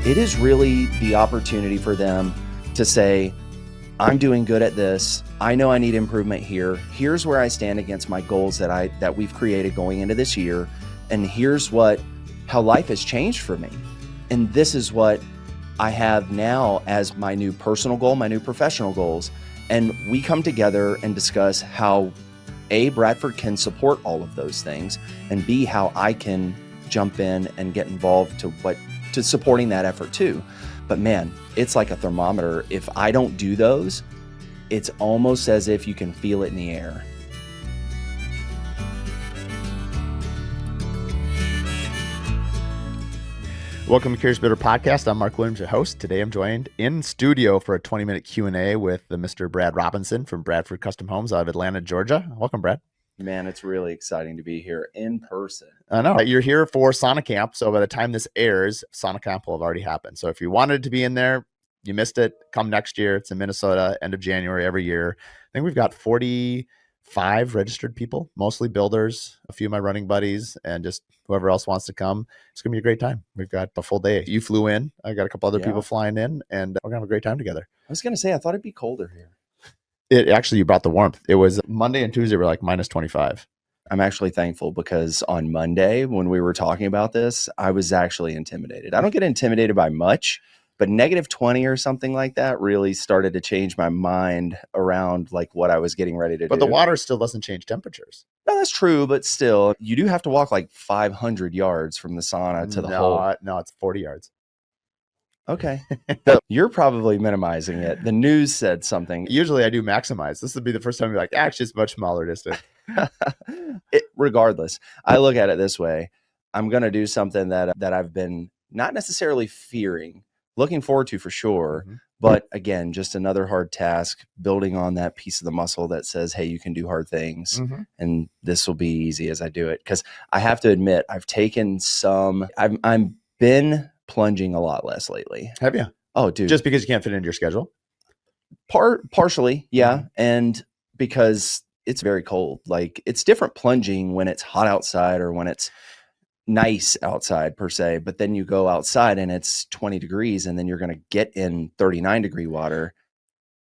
it is really the opportunity for them to say, I'm doing good at this. I know I need improvement here. Here's where I stand against my goals that we've created going into this year. And here's how life has changed for me. And this is what I have now as my new personal goal, my new professional goals. And we come together and discuss how A, Bradford can support all of those things, and B, how I can jump in and get involved to supporting that effort too. But man, it's like a thermometer. If I don't do those, it's almost as if you can feel it in the air. Welcome to Curious Builder Podcast. I'm Mark Williams, your host. Today I'm joined in studio for a 20-minute Q&A with the Mr. Brad Robinson from Bradford Custom Homes out of Atlanta, Georgia. Welcome, Brad. Man, it's really exciting to be here in person. I know. You're here for Sauna Camp, so by the time this airs, Sauna Camp will have already happened. So if you wanted to be in there, you missed it, come next year. It's in Minnesota, end of January every year. I think we've got 45 registered people, mostly builders, a few of my running buddies, and just whoever else wants to come. It's going to be a great time. We've got a full day. You flew in. I got a couple other people flying in, and we're going to have a great time together. I was going to say, I thought it'd be colder here. You brought the warmth. It was Monday and Tuesday were like minus 25. I'm actually thankful because on Monday, when we were talking about this, I was actually intimidated. I don't get intimidated by much, but negative 20 or something like that really started to change my mind around like what I was getting ready to do. But the water still doesn't change temperatures. No, that's true. But still, you do have to walk like 500 yards from the sauna to the hole. No, it's 40 yards. Okay. So you're probably minimizing it. The news said something. Usually I do maximize. This would be the first time you're like, actually, it's much smaller distance. Regardless, I look at it this way. I'm going to do something that I've been not necessarily fearing, looking forward to for sure. Mm-hmm. But again, just another hard task, building on that piece of the muscle that says, hey, you can do hard things. Mm-hmm. And this will be easy as I do it. Because I have to admit, I've been plunging a lot less lately. Have you? Oh, dude. Just because you can't fit into your schedule? Partially, yeah. Mm-hmm. And because it's very cold. Like, it's different plunging when it's hot outside or when it's nice outside per se, but then you go outside and it's 20 degrees and then you're going to get in 39 degree water.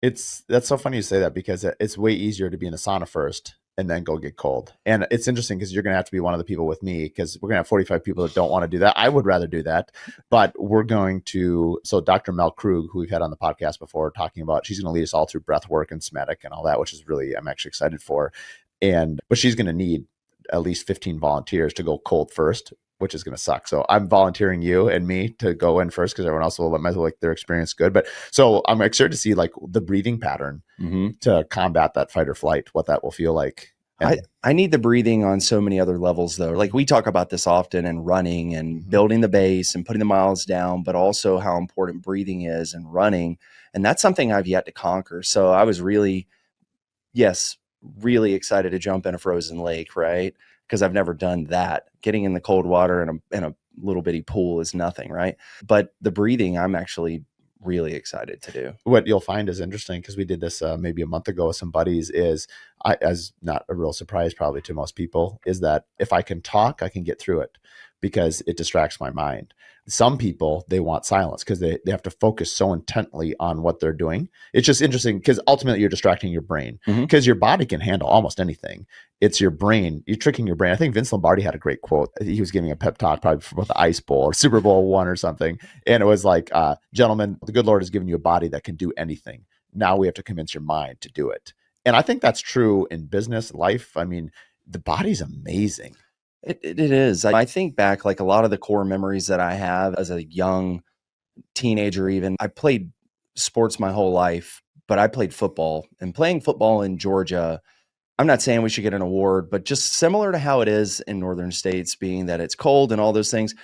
That's so funny you say that, because it's way easier to be in the sauna first and then go get cold. And it's interesting because you're going to have to be one of the people with me, because we're going to have 45 people that don't want to do that. I would rather do that, but so Dr. Mel Krug, who we've had on the podcast before, talking about, she's going to lead us all through breath work and somatic and all that, which is really, I'm actually excited for. But she's going to need at least 15 volunteers to go cold first, which is going to suck. So I'm volunteering you and me to go in first, because everyone else will like their experience good. But so I'm excited to see like the breathing pattern to combat that fight or flight, what that will feel like. I need the breathing on so many other levels though. Like, we talk about this often in running and building the base and putting the miles down, but also how important breathing is and running. And that's something I've yet to conquer. So I was really excited to jump in a frozen lake, right? Because I've never done that. Getting in the cold water in a little bitty pool is nothing, right? But the breathing, I'm actually really excited to do. What you'll find is interesting, because we did this maybe a month ago with some buddies, as not a real surprise probably to most people, is that if I can talk, I can get through it, because it distracts my mind. Some people, they want silence because they have to focus so intently on what they're doing. It's just interesting because ultimately you're distracting your brain, because your body can handle almost anything. It's your brain. You're tricking your brain. I think Vince Lombardi had a great quote. He was giving a pep talk probably for the Ice Bowl or Super Bowl I or something. And it was like, gentlemen, the good Lord has given you a body that can do anything. Now we have to convince your mind to do it. And I think that's true in business, life. I mean, the body's amazing. It is. I think back, like a lot of the core memories that I have as a young teenager, even I played sports my whole life, but I played football, and playing football in Georgia, I'm not saying we should get an award, but just similar to how it is in northern states, being that it's cold and all those things.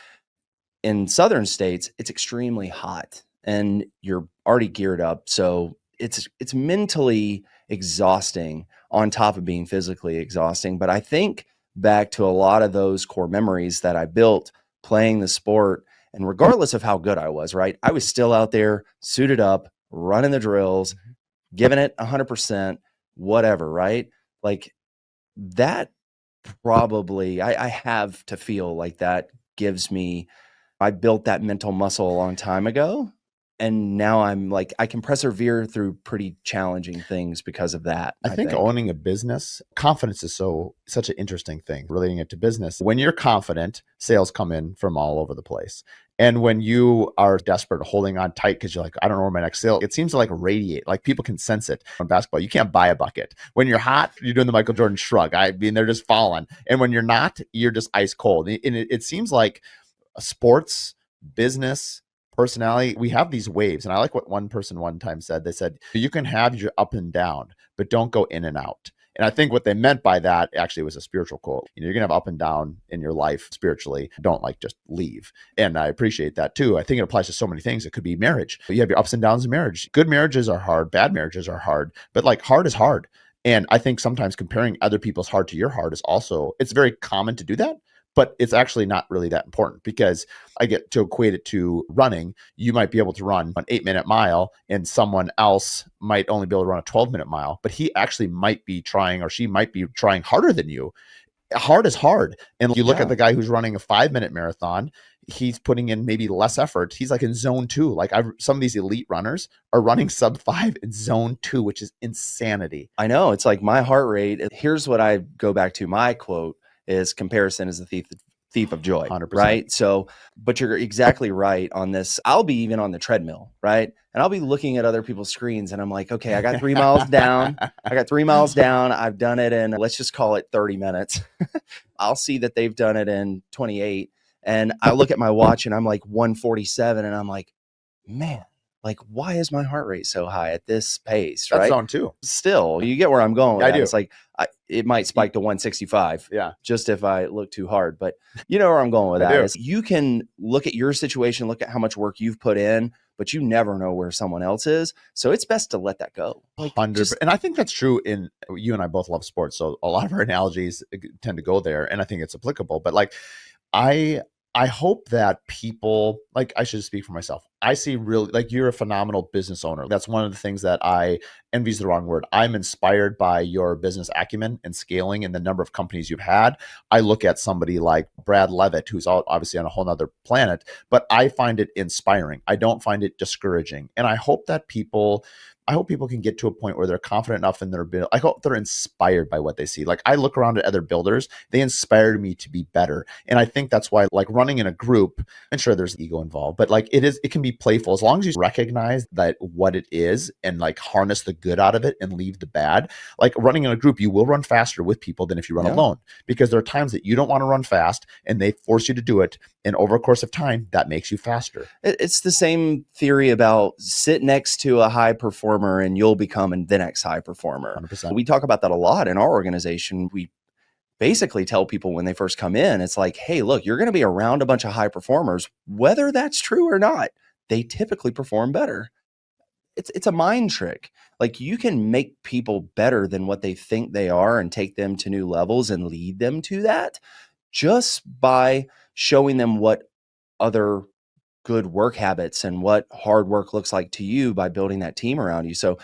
In southern states, it's extremely hot and you're already geared up. So it's mentally exhausting on top of being physically exhausting. But I think back to a lot of those core memories that I built playing the sport, and regardless of how good I was, right? I was still out there suited up, running the drills, giving it 100%, whatever, right? Like that probably, I have to feel like that gives me I built that mental muscle a long time ago. And now I'm like, I can persevere through pretty challenging things because of that. I think owning a business, confidence is such an interesting thing relating it to business. When you're confident, sales come in from all over the place. And when you are desperate, holding on tight because you're like, I don't know where my next sale, it seems to like radiate. Like people can sense it. On basketball, you can't buy a bucket. When you're hot, you're doing the Michael Jordan shrug. I mean, they're just falling. And when you're not, you're just ice cold. And it seems like sports, business, personality, we have these waves. And I like what one person one time said. They said, you can have your up and down, but don't go in and out. And I think what they meant by that actually was a spiritual quote. You're going to have up and down in your life spiritually. Don't like just leave. And I appreciate that too. I think it applies to so many things. It could be marriage. You have your ups and downs in marriage. Good marriages are hard. Bad marriages are hard. But like hard is hard. And I think sometimes comparing other people's hard to your hard is also, it's very common to do that. But it's actually not really that important because I get to equate it to running. You might be able to run an 8-minute mile and someone else might only be able to run a 12-minute mile, but he actually might be trying or she might be trying harder than you. Hard is hard. And you look at the guy who's running a 5-minute marathon, he's putting in maybe less effort. He's like in zone 2. Like some of these elite runners are running sub 5 in zone 2, which is insanity. I know. It's like my heart rate. Here's what I go back to. My quote is comparison is the thief of joy, 100%. right? So, but you're exactly right on this. I'll be even on the treadmill, right? And I'll be looking at other people's screens and I'm like, okay, I got 3 miles down. I've done it in, let's just call it 30 minutes. I'll see that they've done it in 28. And I look at my watch and I'm like 147 and I'm like, man, like, why is my heart rate so high at this pace? That's right? zone 2. Still, you get where I'm going with I that. do. It's like, it might spike to 165. Yeah. Just if I look too hard, but you know where I'm going with that. Is you can look at your situation, look at how much work you've put in, but you never know where someone else is. So it's best to let that go. Like 100%. And I think that's true in, you and I both love sports. So a lot of our analogies tend to go there and I think it's applicable, but like, I hope that people, like, I should speak for myself. I see really, like, you're a phenomenal business owner. That's one of the things that envy is the wrong word. I'm inspired by your business acumen and scaling and the number of companies you've had. I look at somebody like Brad Levitt, who's obviously on a whole nother planet, but I find it inspiring. I don't find it discouraging. And I hope people can get to a point where they're confident enough in their build. I hope they're inspired by what they see. Like I look around at other builders, they inspired me to be better. And I think that's why, like, running in a group, and sure there's ego involved, but like it can be playful as long as you recognize that what it is and like harness the good out of it and leave the bad. Like running in a group, you will run faster with people than if you run alone, because there are times that you don't want to run fast and they force you to do it. And over a course of time, that makes you faster. It's the same theory about sit next to a high performer and you'll become the next high performer. 100%. We talk about that a lot in our organization. We basically tell people when they first come in, it's like, hey, look, you're going to be around a bunch of high performers. Whether that's true or not, they typically perform better. It's a mind trick. Like you can make people better than what they think they are and take them to new levels and lead them to that just by showing them what other good work habits and what hard work looks like to you by building that team around you. So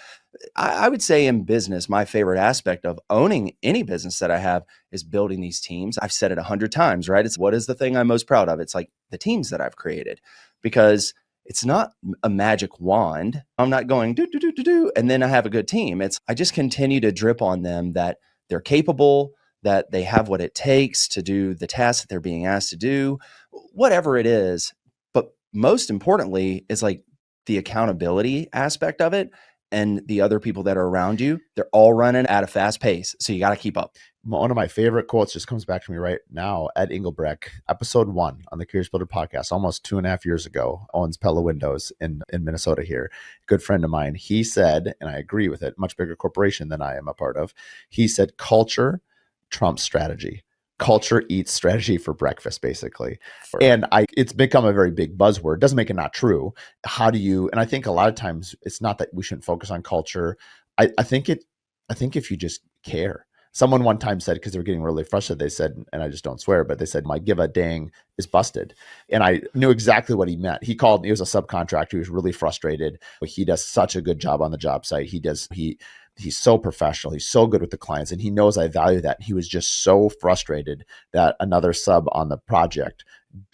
I would say in business, my favorite aspect of owning any business that I have is building these teams. I've said it 100 times, right? It's what is the thing I'm most proud of? It's like the teams that I've created, because it's not a magic wand. I'm not going do, and then I have a good team. I just continue to drip on them that they're capable, that they have what it takes to do the task that they're being asked to do, whatever it is. But most importantly is like the accountability aspect of it. And the other people that are around you, they're all running at a fast pace. So you got to keep up. One of my favorite quotes just comes back to me right now. Ed Engelbrecht, episode 1 on the Curious Builder podcast, almost 2.5 years ago, owns Pella Windows in Minnesota here. Good friend of mine. He said, and I agree with it, much bigger corporation than I am a part of. He said, culture trumps strategy. Culture eats strategy for breakfast, basically. And it's become a very big buzzword. Doesn't make it not true. And I think a lot of times it's not that we shouldn't focus on culture. I think if you just care. Someone one time said, because they were getting really frustrated, they said, and I just don't swear, but they said, my give a dang is busted. And I knew exactly what he meant. He was a subcontractor. He was really frustrated. But he does such a good job on the job site. He's so professional. He's so good with the clients, and he knows I value that. He was just so frustrated that another sub on the project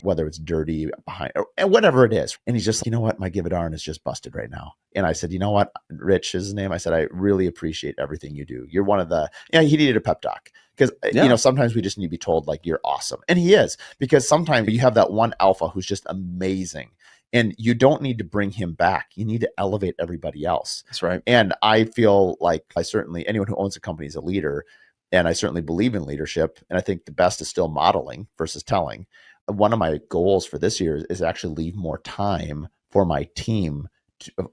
whether it's dirty behind or whatever it is. And he's just, you know what, my give it arm is just busted right now. And I said, you know what, Rich is his name. I said, I really appreciate everything you do. You're one of the, he needed a pep talk because, sometimes we just need to be told like, you're awesome. And he is, because sometimes you have that one alpha who's just amazing. And you don't need to bring him back. You need to elevate everybody else. That's right. And I feel like anyone who owns a company is a leader. And I certainly believe in leadership. And I think the best is still modeling versus telling. One of my goals for this year is actually leave more time for my team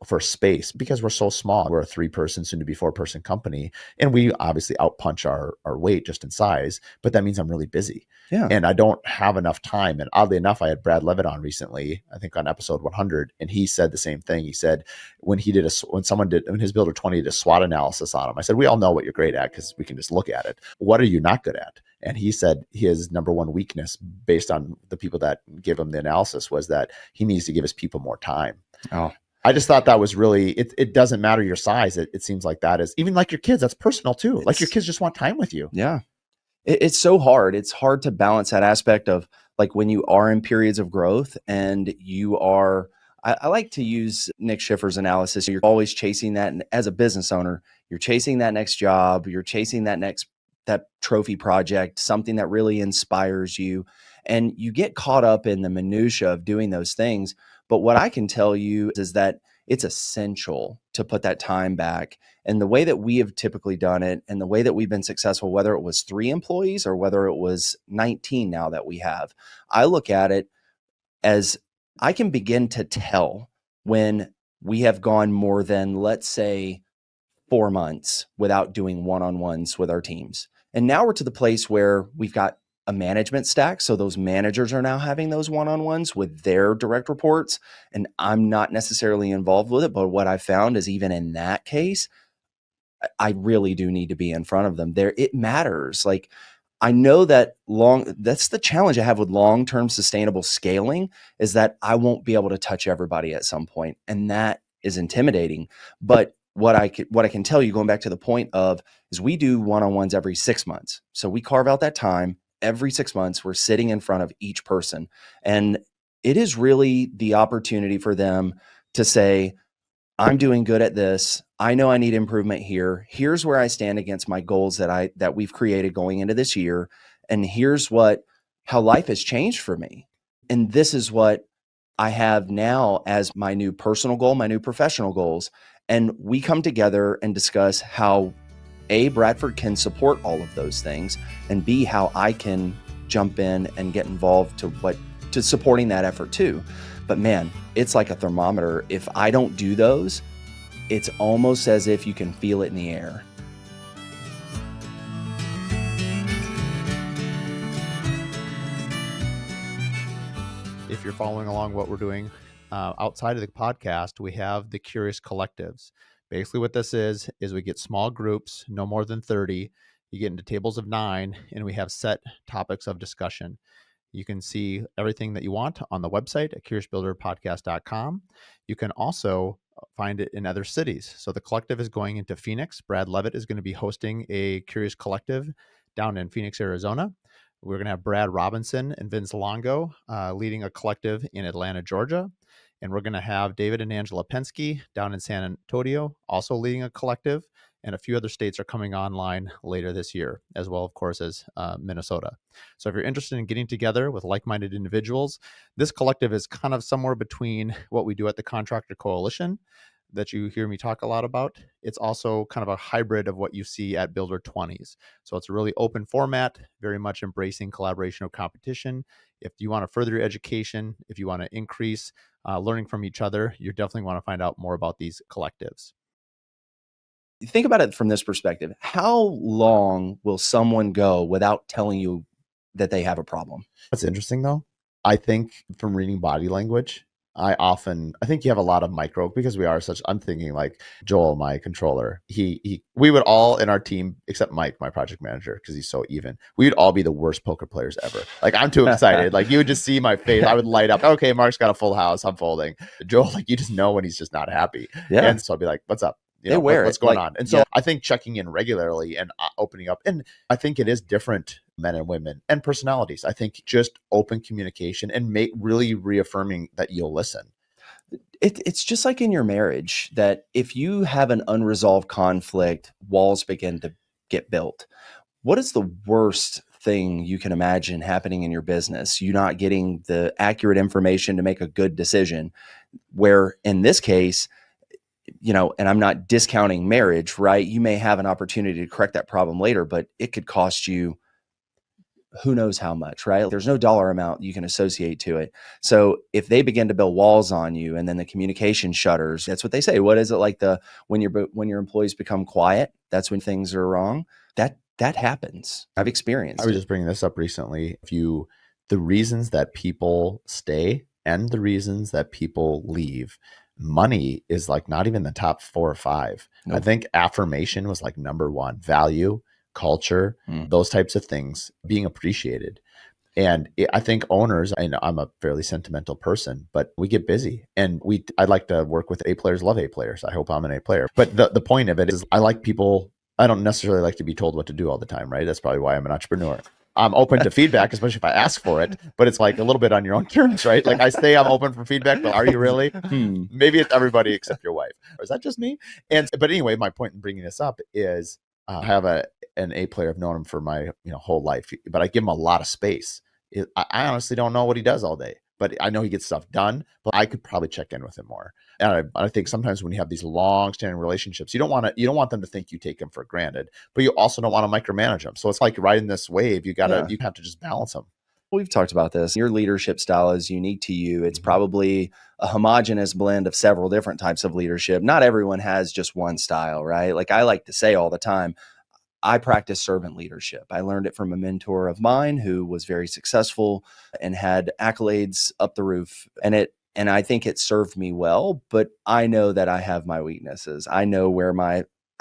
for space, because we're so small. We're a 3-person, soon to be 4-person company. And we obviously outpunch our weight just in size, but that means I'm really busy. Yeah. And I don't have enough time. And oddly enough, I had Brad Levitt on recently, I think on episode 100. And he said the same thing. He said, when his builder 20 did a SWOT analysis on him, I said, we all know what you're great at because we can just look at it. What are you not good at? And he said his number one weakness, based on the people that gave him the analysis, was that he needs to give his people more time. Oh, I just thought that was really, it doesn't matter your size. It seems like that is, even like your kids, that's personal too. Like your kids just want time with you. Yeah. It's so hard. It's hard to balance that aspect of like when you are in periods of growth and you are, I like to use Nick Schiffer's analysis. You're always chasing that. And as a business owner, you're chasing that next job, you're chasing that trophy project, something that really inspires you. And you get caught up in the minutia of doing those things. But what I can tell you is that it's essential to put that time back. And the way that we have typically done it and the way that we've been successful, whether it was 3 employees or whether it was 19 now that we have, I look at it as I can begin to tell when we have gone more than, let's say, 4 months without doing one-on-ones with our teams. And now we're to the place where we've got a management stack. So those managers are now having those one-on-ones with their direct reports. And I'm not necessarily involved with it. But what I found is even in that case, I really do need to be in front of them. It matters. Like I know that that's the challenge I have with long-term sustainable scaling, is that I won't be able to touch everybody at some point. And that is intimidating. But what I can tell you, going back to the point of, is we do one-on-ones every 6 months. So we carve out that time. Every 6 months, we're sitting in front of each person. And it is really the opportunity for them to say, I'm doing good at this. I know I need improvement here. Here's where I stand against my goals that we've created going into this year. And here's how life has changed for me. And this is what I have now as my new personal goal, my new professional goals. And we come together and discuss how A, Bradford can support all of those things, and B, how I can jump in and get involved to supporting that effort too. But man, it's like a thermometer. If I don't do those, it's almost as if you can feel it in the air. If you're following along what we're doing outside of the podcast, we have the Curious Collectives. Basically what this is we get small groups, no more than 30. You get into tables of 9, and we have set topics of discussion. You can see everything that you want on the website at curiousbuilderpodcast.com. You can also find it in other cities. So the collective is going into Phoenix. Brad Levitt is going to be hosting a Curious Collective down in Phoenix, Arizona. We're going to have Brad Robinson and Vince Longo leading a collective in Atlanta, Georgia. And we're going to have David and Angela Penske down in San Antonio, also leading a collective. And a few other states are coming online later this year, as well, of course, as Minnesota. So if you're interested in getting together with like-minded individuals, this collective is kind of somewhere between what we do at the Contractor Coalition that you hear me talk a lot about. It's also kind of a hybrid of what you see at Builder 20s. So it's a really open format, very much embracing collaboration or competition. If you want to further your education, if you want to increase learning from each other, you definitely want to find out more about these collectives. Think about it from this perspective. How long will someone go without telling you that they have a problem? That's interesting, though. I think from reading body language, I think you have a lot of micro, because I'm thinking like Joel, my controller, we would all in our team, except Mike, my project manager, because he's so even, we would all be the worst poker players ever. Like I'm too excited. Like you would just see my face. I would light up. Okay, Mark's got a full house. I'm folding. Joel, like you just know when he's just not happy. Yeah. And so I'd be like, what's up? What's going on? And so yeah. I think checking in regularly and opening up, and I think it is different men and women and personalities. I think just open communication and really reaffirming that you'll listen. It's just like in your marriage that if you have an unresolved conflict, walls begin to get built. What is the worst thing you can imagine happening in your business? You not getting the accurate information to make a good decision, where in this case, and I'm not discounting marriage, right? You may have an opportunity to correct that problem later, but it could cost you who knows how much, right? There's no dollar amount you can associate to it. So if they begin to build walls on you and then the communication shutters, that's what they say. What is it like when your employees become quiet? That's when things are wrong. That happens. I've experienced I was it. just bringing this up recently. The reasons that people stay and the reasons that people leave, money is like not even the top 4 or 5. Nope. I think affirmation was like number 1, value, culture, those types of things, being appreciated. And I think owners, and I'm a fairly sentimental person, but we get busy and I like to work with A players, love A players. I hope I'm an A player. But the point of it is I like people. I don't necessarily like to be told what to do all the time, right? That's probably why I'm an entrepreneur. I'm open to feedback, especially if I ask for it, but it's like a little bit on your own terms, right? Like I say I'm open for feedback, but are you really? Maybe it's everybody except your wife. Or is that just me? But anyway, my point in bringing this up is I have an A player. I've known him for my whole life, but I give him a lot of space. I honestly don't know what he does all day, but I know he gets stuff done, but I could probably check in with him more. And I think sometimes when you have these long-standing relationships, you don't want them to think you take them for granted, but you also don't want to micromanage them. So it's like riding this wave. You have to just balance them. We've talked about this. Your leadership style is unique to you. It's probably a homogenous blend of several different types of leadership. Not everyone has just one style, right? Like I like to say all the time, I practice servant leadership. I learned it from a mentor of mine who was very successful and had accolades up the roof. And I think it served me well, but I know that I have my weaknesses. I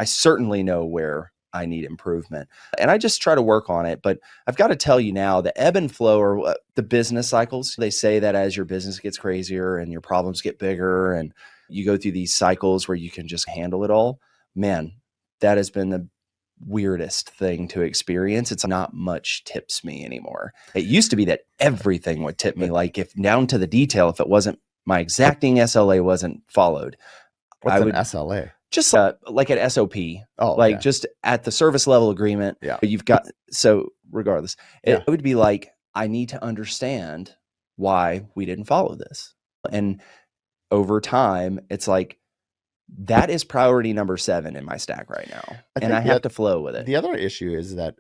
certainly know where I need improvement. And I just try to work on it. But I've got to tell you now, the ebb and flow or the business cycles, they say that as your business gets crazier and your problems get bigger and you go through these cycles where you can just handle it all, man, that has been the weirdest thing to experience. It's not much tips me anymore. It used to be that everything would tip me, like if down to the detail, if it wasn't my exacting SLA wasn't followed. What's an SLA? Just like an SOP, okay. Just at the service level agreement. Yeah. You've got, so regardless, it would be like, I need to understand why we didn't follow this. And over time, it's like, that is priority number 7 in my stack right now. And I have to flow with it. The other issue is that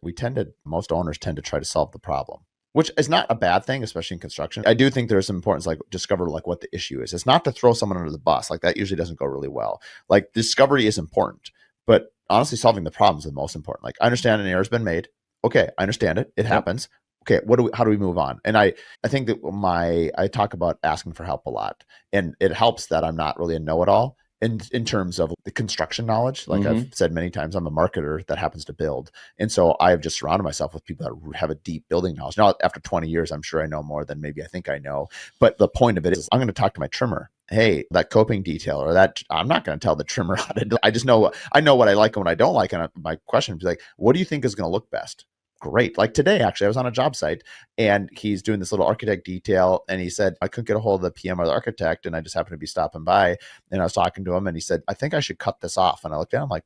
most owners tend to try to solve the problem, which is not a bad thing, especially in construction. I do think there's some importance, like discover like what the issue is. It's not to throw someone under the bus. Like that usually doesn't go really well. Like discovery is important, but honestly, solving the problem is the most important. Like I understand an error's been made. Okay, I understand it. It happens. Okay, how do we move on? And I think that I talk about asking for help a lot, and it helps that I'm not really a know-it-all. In terms of the construction knowledge, like I've said many times, I'm a marketer that happens to build. And so I've just surrounded myself with people that have a deep building knowledge. Now, after 20 years, I'm sure I know more than maybe I think I know. But the point of it is I'm going to talk to my trimmer. Hey, that coping detail or that, I'm not going to tell the trimmer how to do. I know what I like and what I don't like. And my question would be like, what do you think is going to look best? Great. Like today, actually, I was on a job site and he's doing this little architect detail. And he said, I couldn't get a hold of the PM or the architect. And I just happened to be stopping by and I was talking to him and he said, I think I should cut this off. And I looked at him like,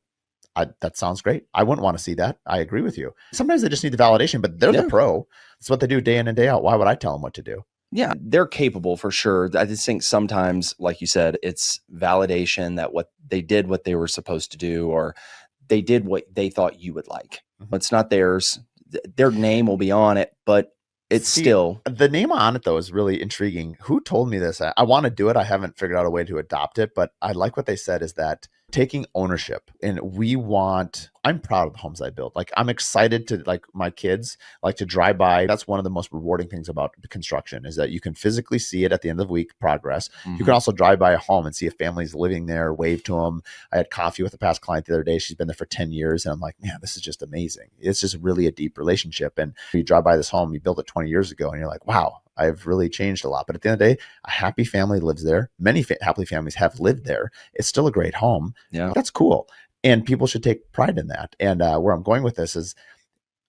that sounds great. I wouldn't want to see that. I agree with you. Sometimes they just need the validation, but they're the pro. It's what they do day in and day out. Why would I tell them what to do? Yeah, they're capable for sure. I just think sometimes, like you said, it's validation that what they were supposed to do, or they did what they thought you would like. It's not theirs. Their name will be on it, but it's still. The name on it, though, is really intriguing. Who told me this? I want to do it. I haven't figured out a way to adopt it, but I like what they said is that taking ownership, and I'm proud of the homes I build. Like I'm excited to, like my kids like to drive by. That's one of the most rewarding things about construction is that you can physically see it at the end of the week progress. You can also drive by a home and see if families living there, wave to them. I had coffee with a past client the other day. She's been there for 10 years. And I'm like, man, this is just amazing. It's just really a deep relationship. And you drive by this home, you built it 20 years ago and you're like, wow, I've really changed a lot. But at the end of the day, a happy family lives there. Many happy families have lived there. It's still a great home. Yeah. That's cool. And people should take pride in that. And where I'm going with this is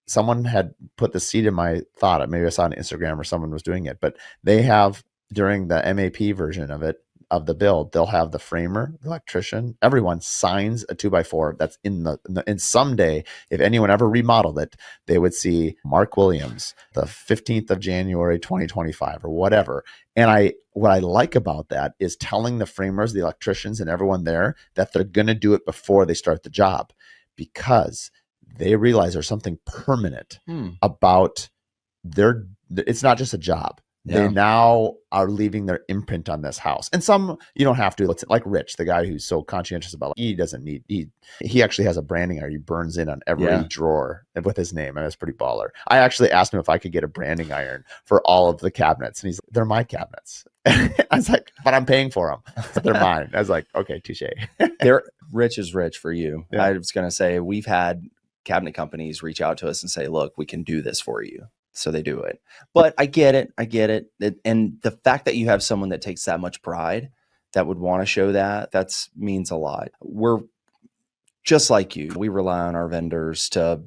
someone had put the seed in my thought. Maybe I saw on Instagram or someone was doing it, but they have, during the MAP version of it, of the build, they'll have the framer, the electrician, everyone signs a 2x4 that's and someday, if anyone ever remodeled it, they would see Mark Williams, the 15th of January, 2025 or whatever. And what I like about that is telling the framers, the electricians, and everyone there that they're going to do it before they start the job, because they realize there's something permanent about it's not just a job. They now are leaving their imprint on this house. And some, you don't have to. It's like Rich, the guy who's so conscientious about it. He doesn't need, he actually has a branding iron. He burns in on every drawer with his name. And it's pretty baller. I actually asked him if I could get a branding iron for all of the cabinets. And he's like, they're my cabinets. I was like, but I'm paying for them. So they're mine. I was like, okay, touche. Rich is rich for you. Yeah. I was going to say, we've had cabinet companies reach out to us and say, look, we can do this for you. So they do it. But I get it. And the fact that you have someone that takes that much pride, that would want to show that means a lot. We're just like you. We rely on our vendors to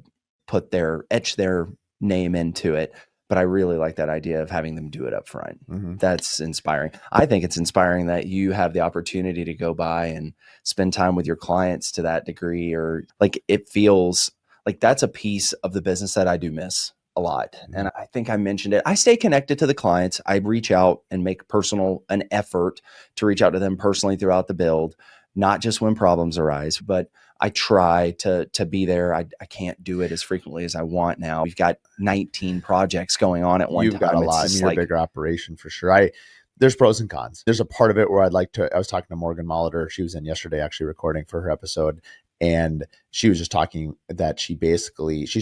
etch their name into it. But I really like that idea of having them do it up front. Mm-hmm. That's inspiring. I think it's inspiring that you have the opportunity to go by and spend time with your clients to that degree, or like, it feels like that's a piece of the business that I do miss a lot. And I think I mentioned it. I stay connected to the clients. I reach out and make an effort to reach out to them personally throughout the build, not just when problems arise, but I try to be there. I can't do it as frequently as I want now. We've got 19 projects going on at one time. You've got a lot. I mean, you're a bigger operation for sure. There's pros and cons. There's a part of it where I was talking to Morgan Molitor. She was in yesterday actually recording for her episode. And she was just talking that she's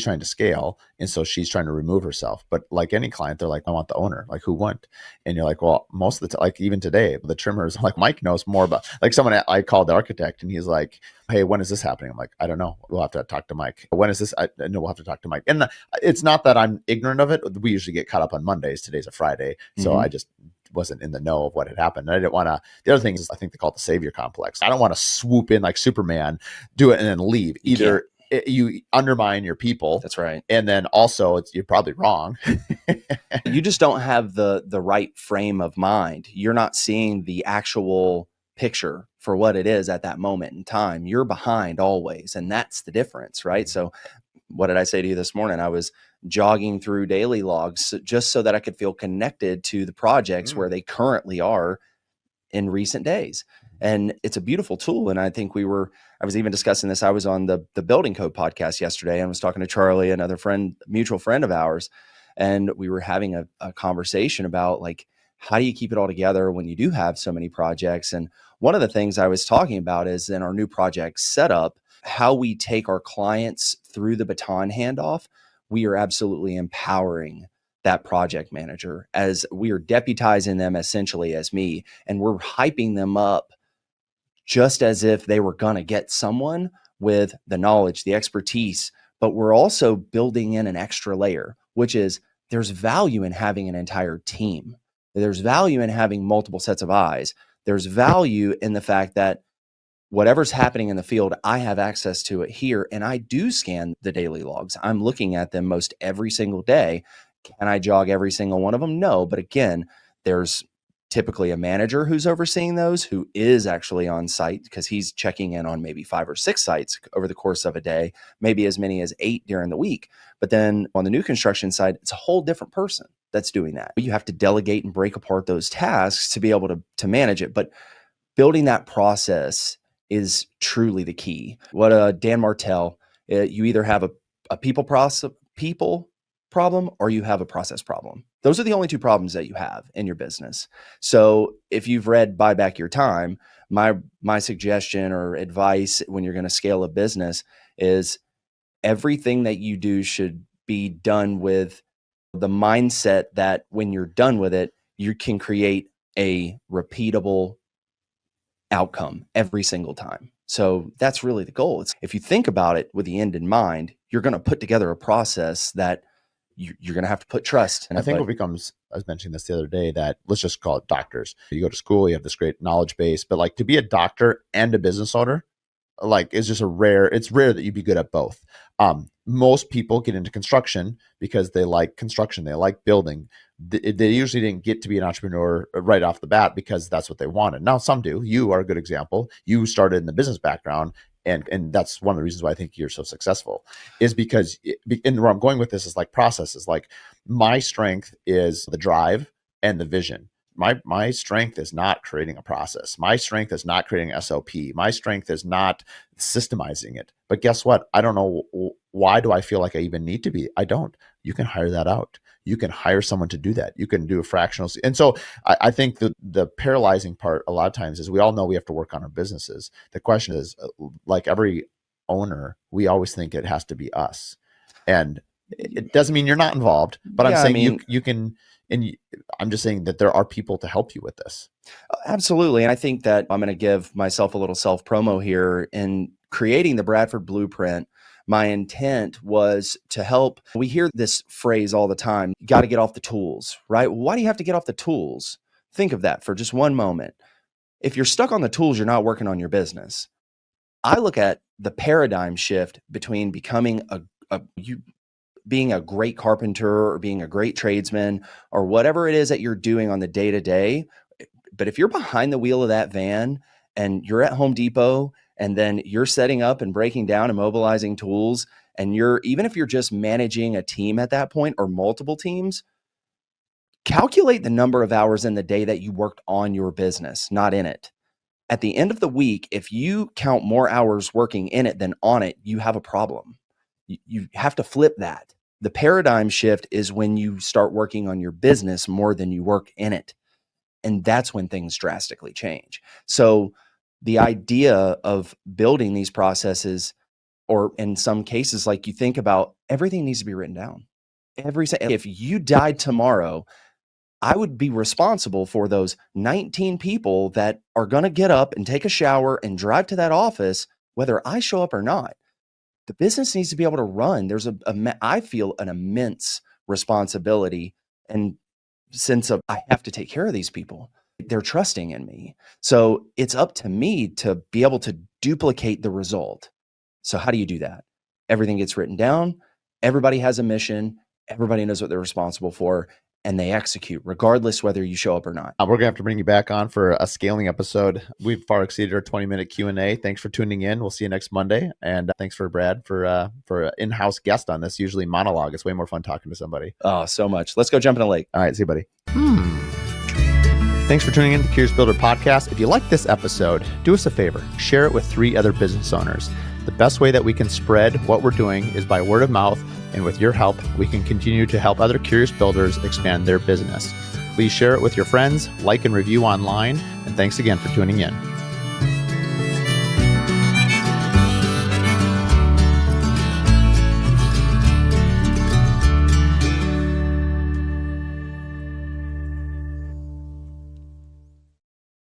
trying to scale. And so she's trying to remove herself. But like any client, they're like, I want the owner. Like, who wouldn't? And you're like, well, most of the time, like even today, the trimmers, like Mike knows more about, like someone I called the architect and he's like, hey, when is this happening? I'm like, I don't know. We'll have to talk to Mike. When is this? No, we'll have to talk to Mike. And it's not that I'm ignorant of it. We usually get caught up on Mondays. Today's a Friday. So I just wasn't in the know of what had happened. And I didn't want to, the other thing is, I think they call it the savior complex. I don't want to swoop in like Superman, do it and then leave. Either you undermine your people. That's right. And then also you're probably wrong. You just don't have the right frame of mind. You're not seeing the actual picture for what it is at that moment in time. You're behind always. And that's the difference, right? So what did I say to you this morning? I was jogging through daily logs just so that I could feel connected to the projects where they currently are in recent days. And it's a beautiful tool. And I think I was even discussing this. I was on the Building Code podcast yesterday and was talking to Charlie, another mutual friend of ours. And we were having a conversation about like, how do you keep it all together when you do have so many projects? And one of the things I was talking about is in our new project setup, how we take our clients through the baton handoff. We are absolutely empowering that project manager, as we are deputizing them essentially as me, and we're hyping them up just as if they were going to get someone with the knowledge, the expertise, but we're also building in an extra layer, which is there's value in having an entire team. There's value in having multiple sets of eyes. There's value in the fact that whatever's happening in the field, I have access to it here. And I do scan the daily logs. I'm looking at them most every single day. Can I jog every single one of them? No. But again, there's typically a manager who's overseeing those, who is actually on site because he's checking in on maybe 5 or 6 sites over the course of a day, maybe as many as 8 during the week. But then on the new construction side, it's a whole different person that's doing that. You have to delegate and break apart those tasks to be able to manage it. But building that process is truly the key. What Dan Martell, you either have a people problem or you have a process problem. Those are the only 2 problems that you have in your business. So if you've read Buy Back Your Time, my suggestion or advice when you're going to scale a business is everything that you do should be done with the mindset that when you're done with it, you can create a repeatable outcome every single time. So that's really the goal. If you think about it with the end in mind, you're going to put together a process that you're going to have to put trust in. I think what becomes, I was mentioning this the other day, that let's just call it doctors. You go to school, you have this great knowledge base, but like to be a doctor and a business owner, like it's just it's rare that you'd be good at both. most people get into construction because they like construction, they like building. They usually didn't get to be an entrepreneur right off the bat because that's what they wanted. Now some do. You are a good example. You started in the business background, and that's one of the reasons why I think you're so successful, is because and where I'm going with this is like processes. Like, my strength is the drive and the vision. My strength is not creating a process. My strength is not creating SOP. My strength is not systemizing it. But guess what? I don't know, why do I feel like I even need to be? I don't. You can hire that out. You can hire someone to do that. You can do a fractional. And so I think the paralyzing part a lot of times is we all know we have to work on our businesses. The question is, like every owner, we always think it has to be us. And it doesn't mean you're not involved, but I'm saying you can. And I'm just saying that there are people to help you with this. Absolutely. And I think that I'm going to give myself a little self promo here. In creating the Bradford Blueprint, my intent was to help. We hear this phrase all the time: you got to get off the tools, right? Why do you have to get off the tools? Think of that for just one moment. If you're stuck on the tools, you're not working on your business. I look at the paradigm shift between becoming being a great carpenter or being a great tradesman or whatever it is that you're doing on the day to day. But if you're behind the wheel of that van and you're at Home Depot and then you're setting up and breaking down and mobilizing tools, and even if you're just managing a team at that point or multiple teams, calculate the number of hours in the day that you worked on your business, not in it. At the end of the week, if you count more hours working in it than on it, you have a problem. You have to flip that. The paradigm shift is when you start working on your business more than you work in it. And that's when things drastically change. So the idea of building these processes, or in some cases, like you think about, everything needs to be written down. If you died tomorrow, I would be responsible for those 19 people that are going to get up and take a shower and drive to that office, whether I show up or not. The business needs to be able to run. There's I feel an immense responsibility and sense of, I have to take care of these people. They're trusting in me. So it's up to me to be able to duplicate the result. So how do you do that? Everything gets written down. Everybody has a mission. Everybody knows what they're responsible for, and they execute regardless whether you show up or not. We're going to have to bring you back on for a scaling episode. We've far exceeded our 20-minute Q&A. Thanks for tuning in. We'll see you next Monday. And thanks for Brad for an in-house guest on this. Usually monologue. It's way more fun talking to somebody. Oh, so much. Let's go jump in a lake. All right. See you, buddy. Thanks for tuning in to the Curious Builder podcast. If you like this episode, do us a favor. Share it with 3 other business owners. The best way that we can spread what we're doing is by word of mouth. And with your help, we can continue to help other curious builders expand their business. Please share it with your friends, like and review online, and thanks again for tuning in.